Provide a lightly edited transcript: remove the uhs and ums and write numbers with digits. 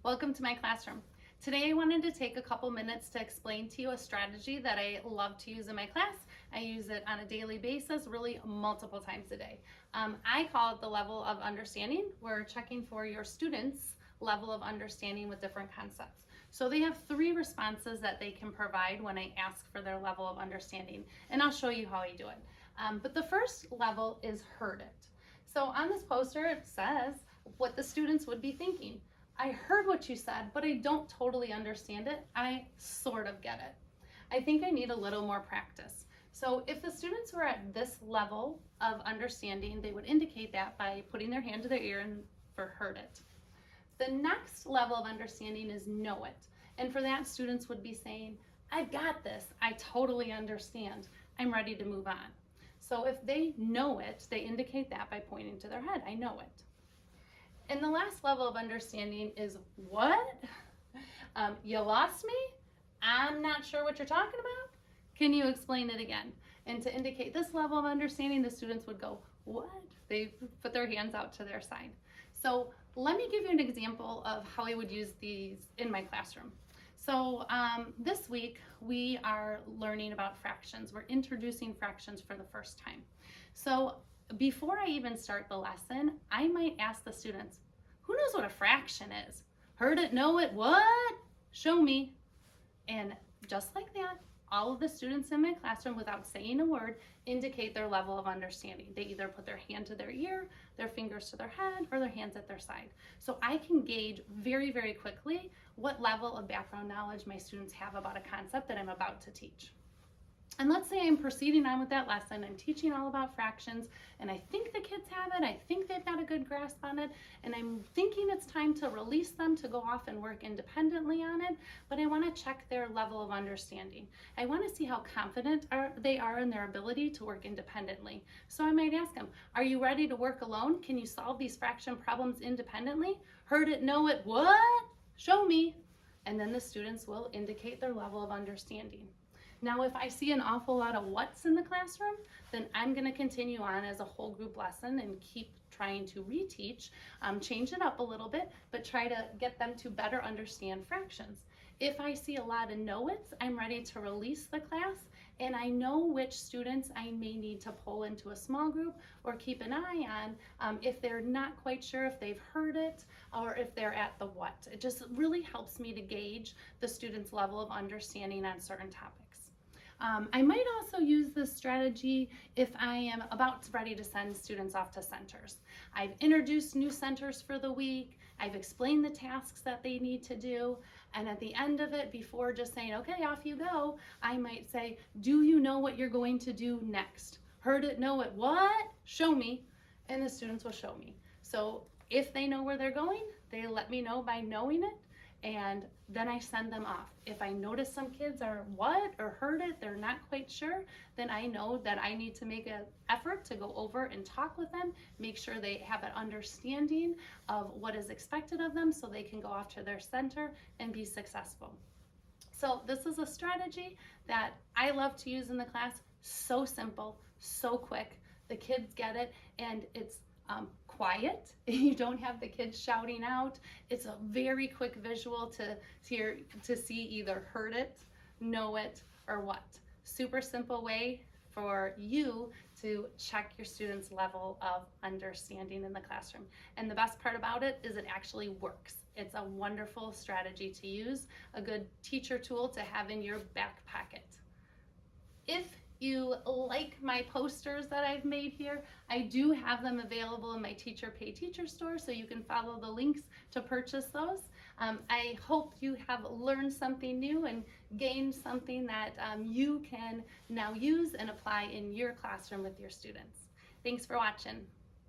Welcome to my classroom. Today I wanted to take a couple minutes to explain to you a strategy that I love to use in my class. I use it on a daily basis, really multiple times a day. I call it the level of understanding. We're checking for your students' level of understanding with different concepts. So they have 3 responses that they can provide when I ask for their level of understanding, and I'll show you how I do it. But the first level is heard it. So on this poster it says what the students would be thinking. I heard what you said, but I don't totally understand it. I sort of get it. I think I need a little more practice. So if the students were at this level of understanding, they would indicate that by putting their hand to their ear and for heard it. The next level of understanding is know it. And for that, students would be saying, I've got this. I totally understand. I'm ready to move on. So if they know it, they indicate that by pointing to their head. I know it. And the last level of understanding is what? You lost me? I'm not sure what you're talking about. Can you explain it again? And to indicate this level of understanding, the students would go, what? They put their hands out to their side. So let me give you an example of how I would use these in my classroom. So this week we are learning about fractions. We're introducing fractions for the first time. So before I even start the lesson, I might ask the students, who knows what a fraction is? Heard it, know it, what? Show me. And just like that, all of the students in my classroom, without saying a word, indicate their level of understanding. They either put their hand to their ear, their fingers to their head, or their hands at their side. So I can gauge very, very quickly what level of background knowledge my students have about a concept that I'm about to teach. And let's say I'm proceeding on with that lesson. I'm teaching all about fractions, and I think the kids have it. I think they've got a good grasp on it, and I'm thinking it's time to release them to go off and work independently on it, but I want to check their level of understanding. I want to see how confident they are in their ability to work independently. So I might ask them, are you ready to work alone? Can you solve these fraction problems independently? Heard it, know it, what? Show me. And then the students will indicate their level of understanding. Now, if I see an awful lot of what's in the classroom, then I'm going to continue on as a whole group lesson and keep trying to reteach, change it up a little bit, but try to get them to better understand fractions. If I see a lot of know-its, I'm ready to release the class, and I know which students I may need to pull into a small group or keep an eye on if they're not quite sure if they've heard it or if they're at the what. It just really helps me to gauge the students' level of understanding on certain topics. I might also use this strategy if I am about ready to send students off to centers. I've introduced new centers for the week, I've explained the tasks that they need to do, and at the end of it, before just saying, okay, off you go, I might say, do you know what you're going to do next? Heard it, know it, what? Show me, and the students will show me. So if they know where they're going, they let me know by knowing it, and then I send them off. If I notice some kids are what or heard it, they're not quite sure, then I know that I need to make an effort to go over and talk with them, make sure they have an understanding of what is expected of them so they can go off to their center and be successful. So this is a strategy that I love to use in the class. So simple, so quick. The kids get it, and it's quiet. You don't have the kids shouting out. It's a very quick visual to see either heard it, know it, or what. Super simple way for you to check your students' level of understanding in the classroom. And the best part about it is it actually works. It's a wonderful strategy to use, a good teacher tool to have in your back pocket. If you like my posters that I've made here, I do have them available in my Teacher Pay Teacher store, so you can follow the links to purchase those. I hope you have learned something new and gained something that you can now use and apply in your classroom with your students. Thanks for watching.